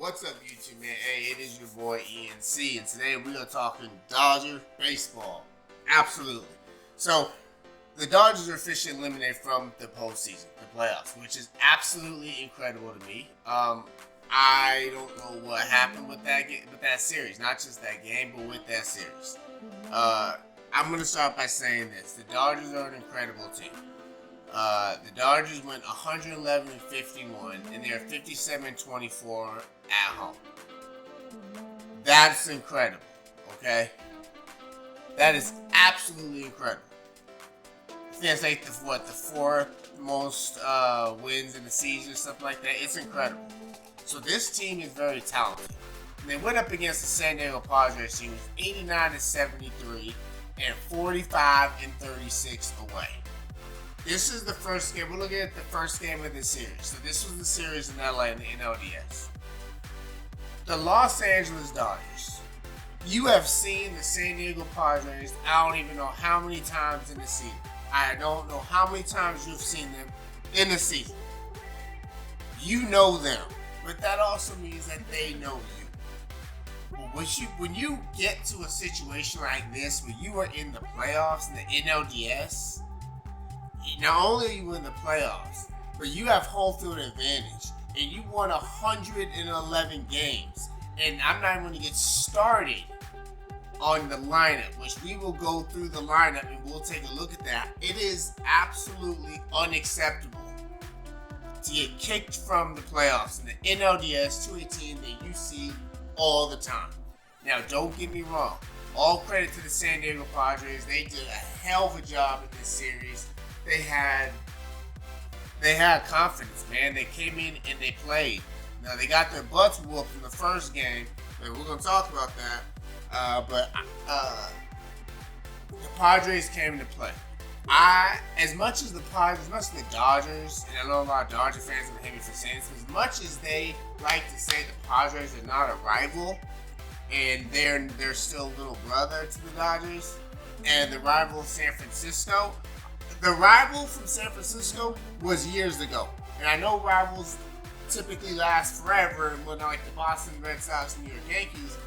What's up, YouTube, man? Hey, it is your boy ENC, and today we are talking Dodger baseball. Absolutely. So, the Dodgers are officially eliminated from the postseason, the playoffs, which is absolutely incredible to me. I don't know what happened with that series, not just that game, but with that series. I'm gonna start by saying this: the Dodgers are an incredible team. The Dodgers went 111-51, and they're 57-24 at home. That's incredible, okay? That is absolutely incredible. I think it's like the fourth most wins in the season, stuff like that. It's incredible. So this team is very talented. And they went up against the San Diego Padres team, 89-73 and 45-36 away. This is the first game. We're looking at the first game of the series. So this was the series in LA in the Nlds. The Los Angeles Dodgers. You have seen the San Diego Padres, I don't even know how many times in the season. I don't know how many times you've seen them in the season. You know them. But that also means that they know you. When you get to a situation like this, where you are in the playoffs in the NLDS, not only are you in the playoffs, but you have home field advantage, and you won 111 games. And I'm not even going to get started on the lineup, which we will go through the lineup and we'll take a look at that. It is absolutely unacceptable to get kicked from the playoffs in the NLDS to a team that you see all the time. Now, don't get me wrong. All credit to the San Diego Padres. They did a hell of a job in this series. They had confidence, man. They came in and they played. Now, they got their butts whooped in the first game, and we're going to talk about that. But the Padres came into play. As much as the Dodgers, and I know a lot of Dodger fans will hate me for saying this, as much as they like to say the Padres are not a rival, and they're still little brother to the Dodgers, and the rival San Francisco. The rival from San Francisco was years ago. And I know rivals typically last forever, when like the Boston Red Sox and New York Yankees,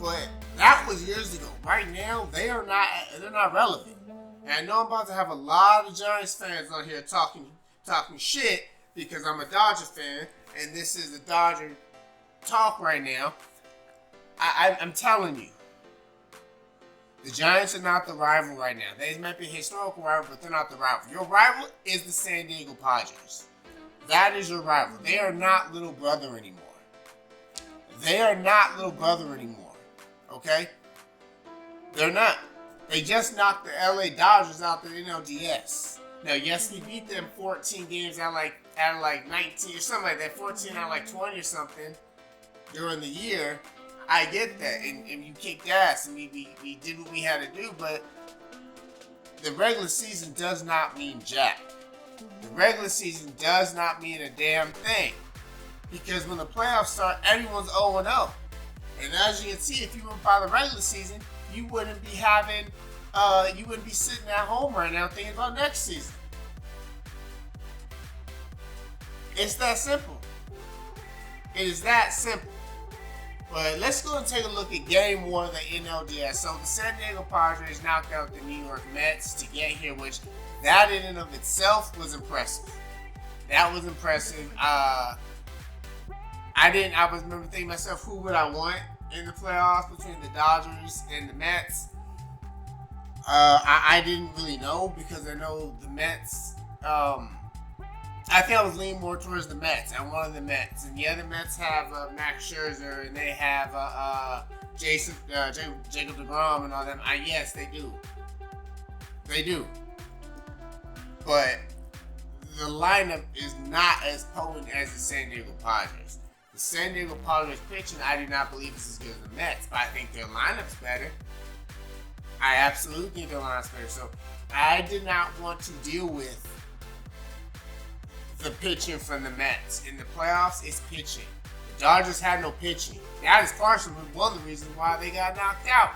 but that was years ago. Right now, they're not relevant. And I know I'm about to have a lot of Giants fans on here talking shit because I'm a Dodger fan, and this is the Dodger talk right now. I'm telling you. The Giants are not the rival right now. They might be a historical rival, but they're not the rival. Your rival is the San Diego Padres. That is your rival. They are not little brother anymore. Okay? They're not. They just knocked the LA Dodgers out the NLDS. Now, yes, we beat them 14 games out of like 19 or something like that. 14 out of like 20 or something during the year. I get that, and you kicked ass, and we did what we had to do, but the regular season does not mean jack. The regular season does not mean a damn thing, because when the playoffs start, everyone's 0-0. And as you can see, if you went by the regular season, you wouldn't be sitting at home right now thinking about next season. It's that simple. It is that simple. But let's go and take a look at Game 1 of the NLDS. So the San Diego Padres knocked out the New York Mets to get here, which that in and of itself was impressive. That was impressive. I was remember thinking to myself, who would I want in the playoffs between the Dodgers and the Mets? I didn't really know, because I know the Mets. I think I was leaning more towards the Mets. I wanted the Mets. And the other Mets have Max Scherzer, and they have Jacob deGrom and all them. Yes, they do. They do. But the lineup is not as potent as the San Diego Padres. The San Diego Padres pitching, I do not believe is as good as the Mets, but I think their lineup's better. I absolutely think their lineup's better. So I did not want to deal with the pitching from the Mets. In the playoffs, it's pitching. The Dodgers had no pitching. That is partially one of the reasons why they got knocked out.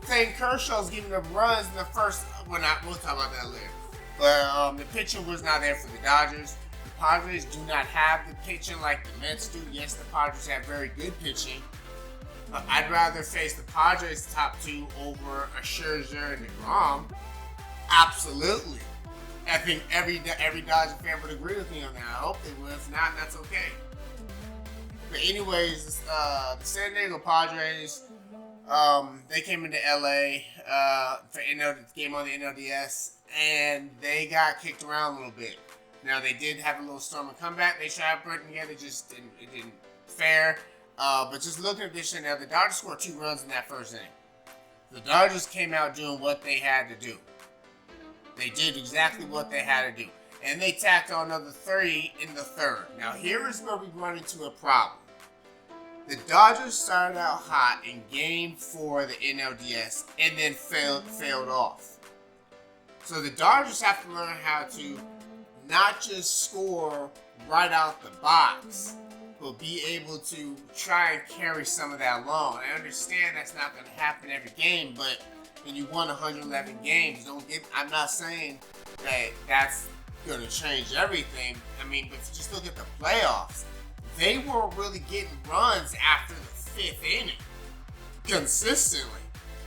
Clayton Kershaw's giving them runs in the first. We'll talk about that later. But the pitching was not there for the Dodgers. The Padres do not have the pitching like the Mets do. Yes, the Padres have very good pitching. I'd rather face the Padres top two over a Scherzer and DeGrom. Absolutely. I think every Dodger fan would agree with me on that. I hope they would. If not, that's okay. But anyways, the San Diego Padres, they came into LA for the game on the NLDS, and they got kicked around a little bit. Now they did have a little storm and comeback. They tried putting together, it didn't fare. But just looking at this now, the Dodgers scored 2 runs in that first inning. The Dodgers came out doing what they had to do. They did exactly what they had to do. And they tacked on another 3 in the third. Now here is where we run into a problem. The Dodgers started out hot in Game 4 of the NLDS and then failed off. So the Dodgers have to learn how to not just score right out the box, but be able to try and carry some of that along. I understand that's not going to happen every game, but when you won 111 games, I'm not saying that that's going to change everything. I mean, but just look at the playoffs. They weren't really getting runs after the 5th inning consistently.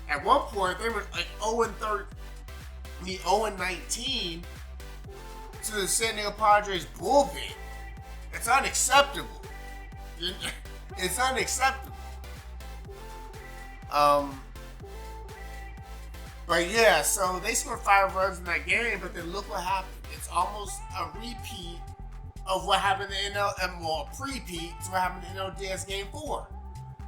At one point, they were like 0-19 to the San Diego Padres bullpen. It's unacceptable. It's unacceptable. But yeah, so they scored 5 runs in that game, but then look what happened. It's almost a repeat of what happened in a pre-peat to what happened in NLDS Game 4.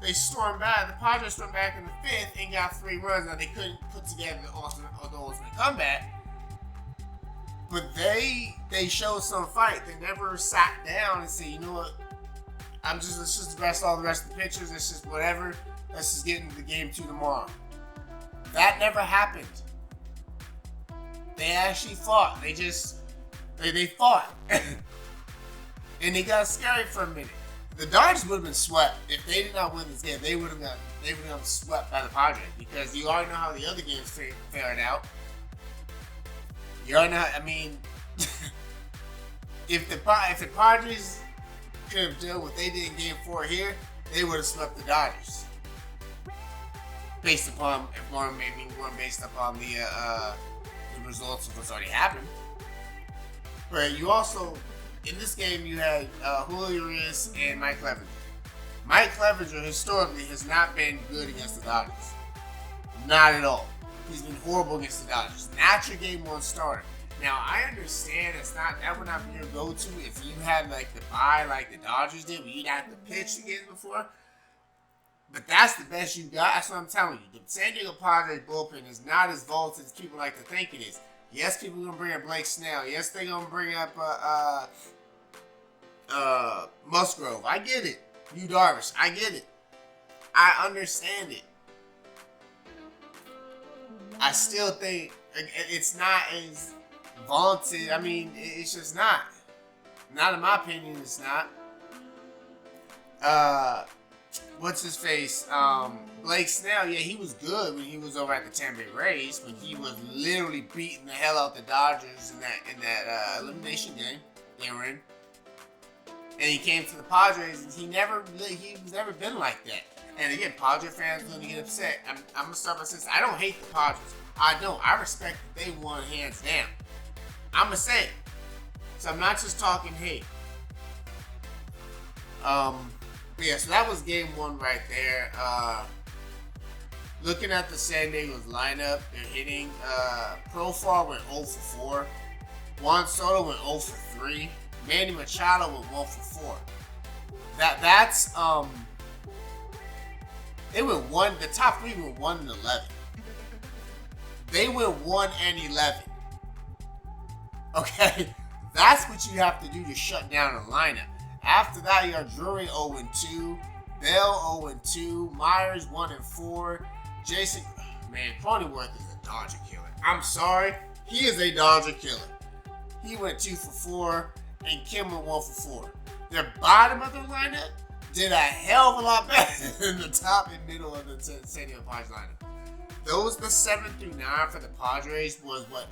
They stormed back. The Padres stormed back in the 5th and got 3 runs. Now they couldn't put together the ultimate comeback, but they showed some fight. They never sat down and said, you know what? Let's just rest all the rest of the pitchers. It's just whatever. Let's just get into the Game 2 tomorrow. That never happened. They actually fought. They fought. And they got scary for a minute. The Dodgers would have been swept if they did not win this game. They would have gotten swept by the Padres, because you already know how the other games fared out. You already know. I mean, if the Padres could have done what they did in Game 4 here, they would have swept the Dodgers. Based upon based upon the results of what's already happened. But you also, in this game, you had Julio Urias and Mike Clevenger. Mike Clevenger historically has not been good against the Dodgers. Not at all. He's been horrible against the Dodgers. Not your Game 1 starter. Now, I understand that would not be your go-to if you had like the bye like the Dodgers did, where you'd have to pitch the games before. But that's the best you got. That's what I'm telling you. The San Diego Padres bullpen is not as vaulted as people like to think it is. Yes, people are going to bring up Blake Snell. Yes, they're going to bring up Musgrove. I get it. Yu Darvish. I get it. I understand it. I still think it's not as vaunted. I mean, it's just not. Not in my opinion, it's not. What's his face? Blake Snell, yeah, he was good when he was over at the Tampa Bay Rays, when he was literally beating the hell out the Dodgers in that elimination game they were in. And he came to the Padres, and he's never been like that. And again, Padre fans are going to get upset. I'm going to start by saying, I don't hate the Padres. I don't. I respect that they won hands down. I'm going to say it. So I'm not just talking hate. Yeah, so that was Game 1 right there. Looking at the San Diego's lineup, they're hitting. Profar went 0 for 4. Juan Soto went 0 for 3. Manny Machado went 1 for 4. That's they went 1. The top 3 went 1 and 11. They went 1 and 11. Okay, that's what you have to do to shut down a lineup. After that, you have Drury 0-2, Bell 0-2, Myers 1-4, Jason, man, Cronenworth is a Dodger killer. I'm sorry, he is a Dodger killer. He went 2 for 4, and Kim went 1 for 4. Their bottom of their lineup did a hell of a lot better than the top and middle of the San Diego Padres lineup. the 7 through 9 for the Padres was what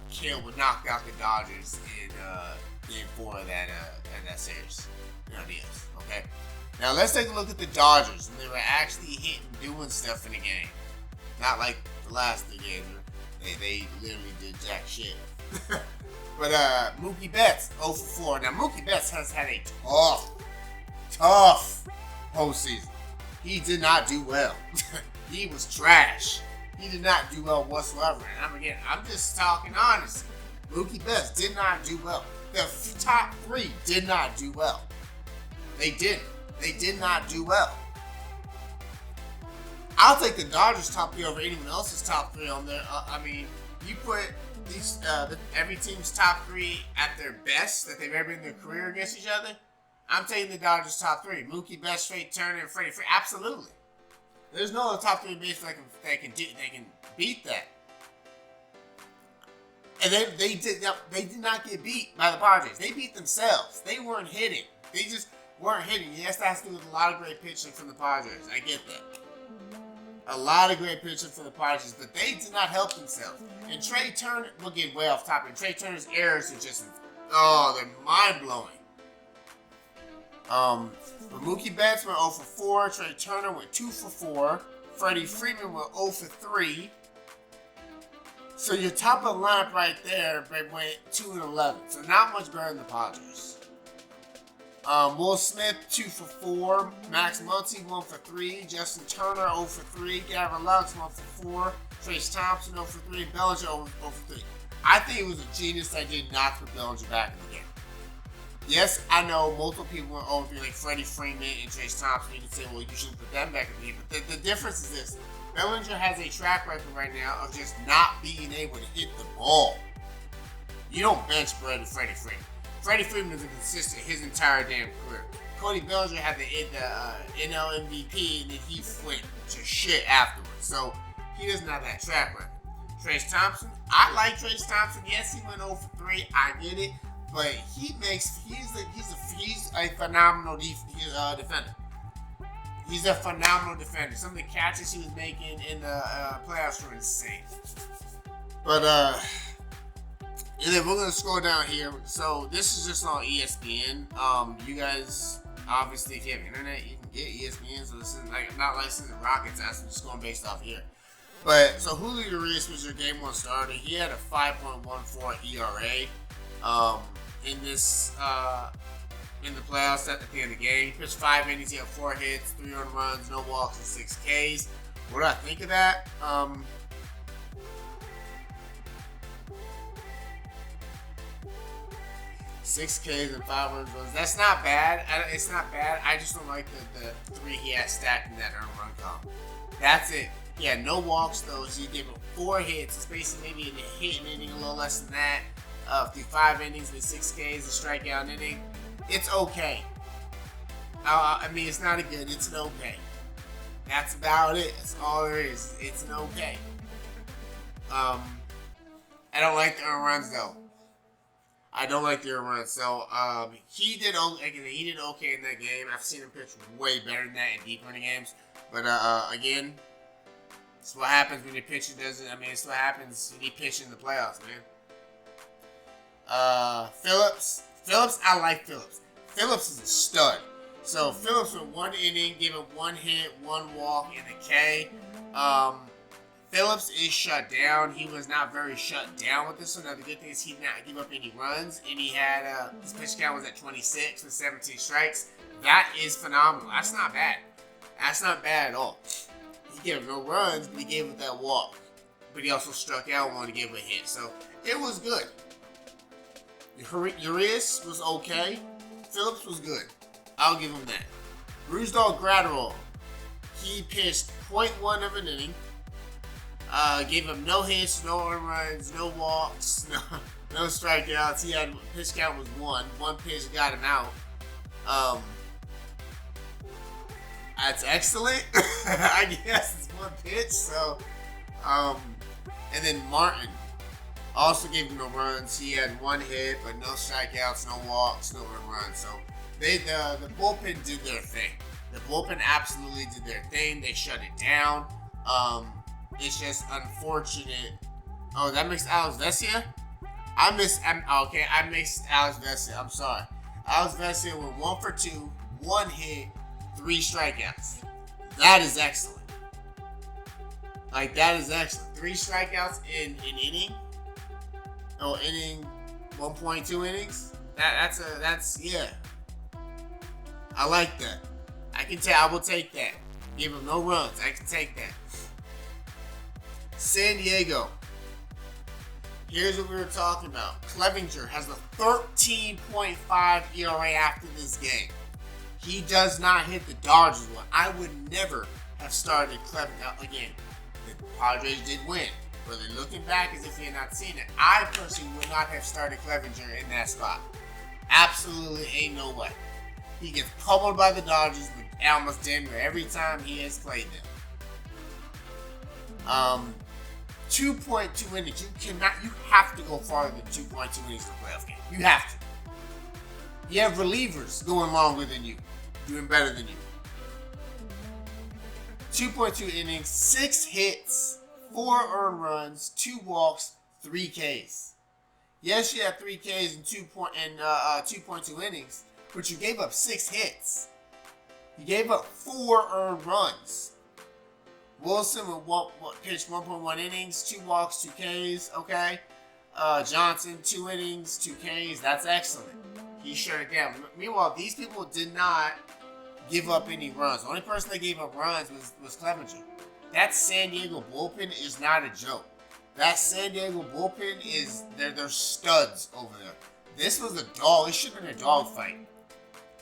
knocked out the Dodgers in Game 4 of that series. Nlds. Okay. Now let's take a look at the Dodgers. They were actually hitting, doing stuff in the game. Not like the last 3 games. They literally did jack shit. But Mookie Betts 0 for 4. Now Mookie Betts has had a tough postseason. He did not do well. He was trash. He did not do well whatsoever. And I'm just talking honest. Mookie Betts did not do well. The top 3 did not do well. They didn't. They did not do well. I'll take the Dodgers top 3 over anyone else's top 3 on there. You put these every team's top 3 at their best that they've ever been in their career against each other. I'm taking the Dodgers top 3. Mookie Betts, Trey Turner, and Freddie Freeman. Absolutely. There's no other top 3 baseball that can beat that. And they did not get beat by the Padres. They beat themselves. They weren't hitting. They just weren't hitting. Yes, that has to do with a lot of great pitching from the Padres. I get that. A lot of great pitching from the Padres, but they did not help themselves. And Trey Turner, we'll get way off topic. Trey Turner's errors are just, they're mind-blowing. But Mookie Betts went 0 for 4. Trey Turner went 2 for 4. Freddie Freeman went 0 for 3. So your top of the lineup right there went 2 and 11. So not much better than the Padres. Will Smith 2 for 4. Max Muncy 1 for 3. Justin Turner 0 for 3. Gavin Lux 1 for 4. Trace Thompson 0 for 3. Bellinger 0 for 3. I think it was a genius that did not put Bellinger back in the game. Yes, I know multiple people went 0 for 3, like Freddie Freeman and Trace Thompson. You can say, well, you shouldn't put them back in the game. But the difference is this. Bellinger has a track record right now of just not being able to hit the ball. You don't bench Freddie Freeman. Freddie Freeman was consistent his entire damn career. Cody Bellinger had the NL MVP, and then he went to shit afterwards. So he doesn't have that track record. Trace Thompson, I like Trace Thompson. Yes, he went 0 for 3. I get it, but he's a phenomenal defender. He's a phenomenal defender. Some of the catches he was making in the playoffs were insane. But and then we're gonna scroll down here. So this is just on ESPN. You guys, obviously, if you have internet, you can get ESPN. So this is not licensed in Rockets. I'm just going based off here. But so Julio Urias was your game 1 starter. He had a 5.14 ERA. In this in the playoffs at the end of the game, he pitched 5 innings. He had 4 hits, 3 earned runs, no walks, and 6 Ks. What do I think of that? 6 Ks and 5 earned runs. That's not bad. It's not bad. I just don't like the 3 he had stacked in that earned run column. That's it. He had no walks though. So you give him 4 hits. It's basically maybe a hit an inning, a little less than that. Through 5 innings with 6 Ks, a strikeout inning. It's okay. It's not a good. It's an okay. That's about it. That's all there is. It's an okay. I don't like the earned runs though. I don't like the earned runs. So he did okay in that game. I've seen him pitch way better than that in deeper in the games. But again, it's what happens when your pitcher doesn't. It's what happens when you pitch in the playoffs, man. Phillips, I like Phillips. Phillips is a stud. So Phillips with 1 inning, gave him 1 hit, 1 walk, and a K. Phillips is shut down. He was not very shut down with this one. Now the good thing is he did not give up any runs, and he had his pitch count was at 26 with 17 strikes. That is phenomenal. That's not bad. That's not bad at all. He gave no runs, but he gave up that walk. But he also struck out one to give a hit. So it was good. Urias was okay. Phillips was good. I'll give him that. Rusdall Gratterall, he pitched 0.1 of an inning. Gave him no hits, no earned runs, no walks, no strikeouts. He had pitch count was 1. 1 pitch got him out. That's excellent. I guess it's 1 pitch. So, and then Martin also gave him no runs. He had 1 hit, but no strikeouts, no walks, no earned runs. So the bullpen did their thing. The bullpen absolutely did their thing. They shut it down. It's just unfortunate. Oh, that makes Alex Vesia? I missed Alex Vesia. I'm sorry. Alex Vesia went 1 for 2, 1 hit, 3 strikeouts. That is excellent. Like, that is excellent. 3 strikeouts in an inning. Oh, inning 1.2 innings. That's yeah. I like that. I will take that. Give him no runs. I can take that. San Diego. Here's what we were talking about. Clevinger has a 13.5 ERA after this game. He does not hit the Dodgers one. I would never have started Clevinger again. The Padres did win. But looking back as if he had not seen it, I personally would not have started Clevinger in that spot. Absolutely ain't no way. He gets pummeled by the Dodgers almost damn near every time he has played them. 2.2 innings. You have to go farther than 2.2 innings in a playoff game. You have to. You have relievers going longer than you, doing better than you. 2.2 innings, 6 hits, 4 earned runs, 2 walks, 3 Ks. Yes, you had 3 Ks in 2.2 innings, but you gave up 6 hits. You gave up 4 earned runs. Wilson pitched 1.1 innings, 2 walks, 2 Ks. Okay. Johnson 2 innings, 2 Ks. That's excellent. He shut it down. Meanwhile, these people did not give up any runs. The only person that gave up runs was Clevinger. That San Diego bullpen is not a joke. That San Diego bullpen is they're studs over there. This was a dog. It should have been a dog fight.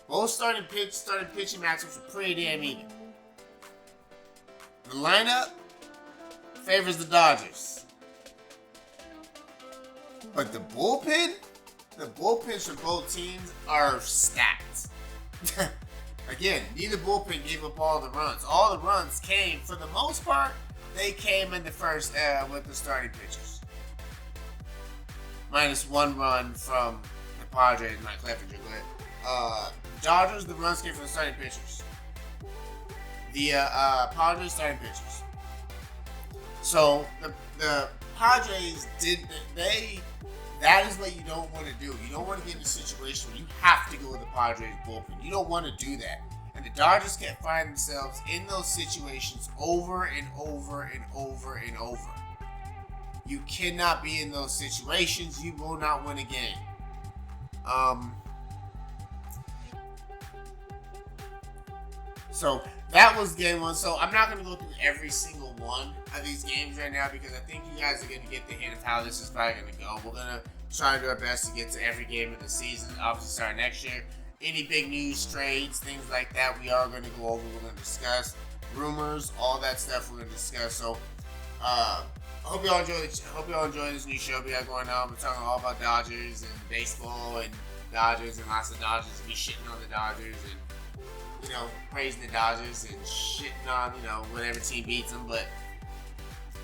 Both starting pitching matchups were pretty damn even. The lineup favors the Dodgers. But the bullpens for both teams are stacked. Again, neither bullpen gave up all the runs. All the runs came, for the most part, they came in the first with the starting pitchers. Minus 1 run from the Padres, not Clevinger, but Dodgers, the runs came from the starting pitchers. The Padres starting pitchers. So the Padres that is what you don't want to do. You don't want to get in a situation where you have to go with the Padres bullpen. You don't want to do that. And the Dodgers can't find themselves in those situations over and over and over and over. You cannot be in those situations. You will not win a game. So that was game 1. So I'm not going to go through every single one of these games right now because I think you guys are going to get the hint of how this is probably going to go. We're going to try to do our best to get to every game of the season, obviously starting next year. Any big news, trades, things like that, we are going to go over. We're going to discuss rumors, all that stuff we're going to discuss. So I hope y'all enjoy this new show we got going on. We're talking all about Dodgers and baseball and Dodgers and lots of Dodgers. We shitting on the Dodgers and praising the Dodgers and shitting on, whatever team beats them. But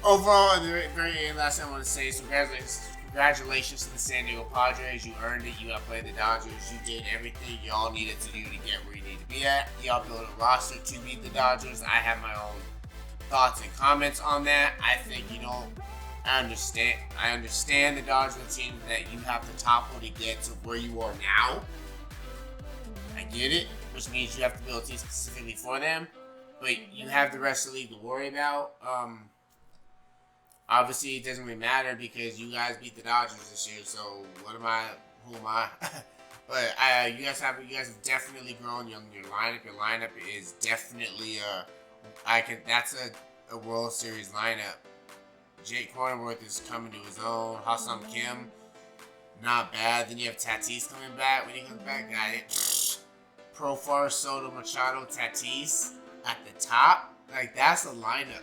overall, at the very end, last thing I want to say is congratulations to the San Diego Padres. You earned it. You got to play the Dodgers. You did everything y'all needed to do to get where you need to be at. Y'all built a roster to beat the Dodgers. I have my own thoughts and comments on that. I think, I understand the Dodgers are a team that you have to topple to get to where you are now. I get it. Which means you have to build a team specifically for them. But you have the rest of the league to worry about. Obviously, it doesn't really matter because you guys beat the Dodgers this year. So, who am I? But you guys have definitely grown your lineup. Your lineup is definitely that's a World Series lineup. Jake Cronenworth is coming to his own. Ha-Seong Kim, not bad. Then you have Tatis coming back. When he comes back, got it. Profar, Soto, Machado, Tatis at the top. Like, that's a lineup.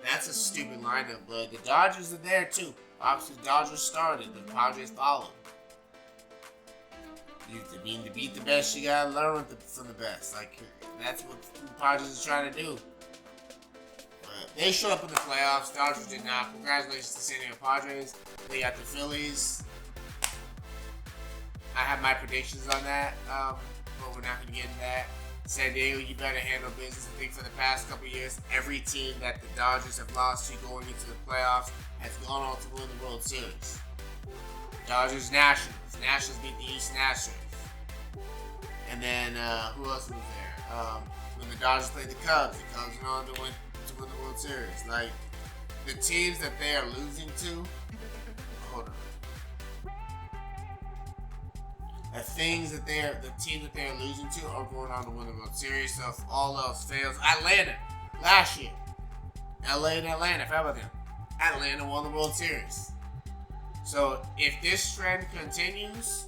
That's a stupid lineup, but the Dodgers are there too. Obviously, the Dodgers started. The Padres followed. To beat the best, you gotta learn from the best. Like, that's what the Padres are trying to do. But they showed up in the playoffs. Dodgers did not. Congratulations to San Diego Padres. They got the Phillies. I have my predictions on that. But we're not going to get into that. San Diego, you better handle business. I think for the past couple years, every team that the Dodgers have lost to going into the playoffs has gone on to win the World Series. Dodgers, Nationals. Nationals beat the East Nationals. And then, who else was there? When the Dodgers played the Cubs went on to win the World Series. Like, the teams that they are losing to, hold on. The teams that they are losing to are going on to win the World Series. So if all else fails, Atlanta last year, LA and Atlanta, how about them? Atlanta won the World Series. So if this trend continues,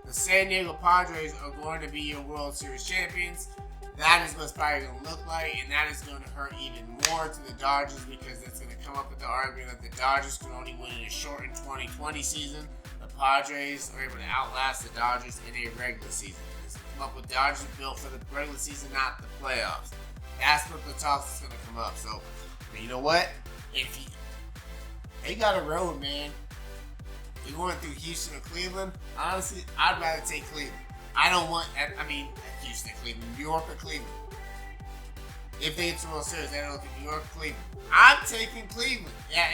the San Diego Padres are going to be your World Series champions. That is what's probably going to look like, and that is going to hurt even more to the Dodgers because it's going to come up with the argument that the Dodgers can only win in a shortened 2020 season. The Padres are able to outlast the Dodgers in a regular season. It's going to come up with Dodgers built for the regular season, not the playoffs. That's what the talk is going to come up. So, you know what? They got a road, man. You're going through Houston or Cleveland. Honestly, I'd rather take Cleveland. Houston, Cleveland, New York or Cleveland. If they get to the World Series, I don't know if New York or Cleveland. I'm taking Cleveland. Yeah,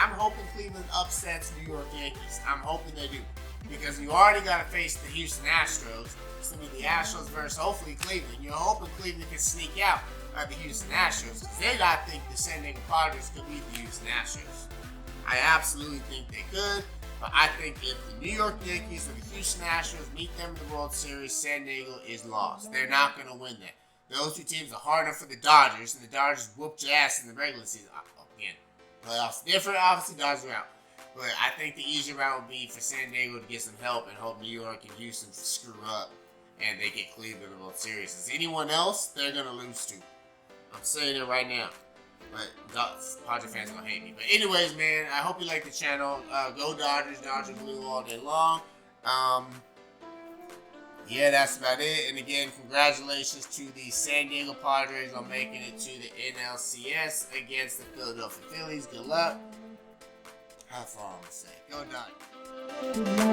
I'm hoping Cleveland upsets New York Yankees. I'm hoping they do. Because you already got to face the Houston Astros. It's going to be the Astros versus hopefully Cleveland. You're hoping Cleveland can sneak out by the Houston Astros. Because then I think the San Diego Padres could beat the Houston Astros. I absolutely think they could. But I think if the New York Yankees or the Houston Astros meet them in the World Series, San Diego is lost. They're not going to win that. Those two teams are hard enough for the Dodgers, and the Dodgers whooped your ass in the regular season. Again, playoffs different, obviously, Dodgers are out. But I think the easier route would be for San Diego to get some help and hope New York and Houston screw up and they get Cleveland in the World Series. As anyone else, they're going to lose to. I'm saying it right now. But Padres fans are gonna hate me. But anyways, man, I hope you like the channel. Go Dodgers, Dodgers blue all day long. Yeah, that's about it. And again, congratulations to the San Diego Padres on making it to the NLCS against the Philadelphia Phillies. Good luck. How far I'm gonna say? Go Dodgers.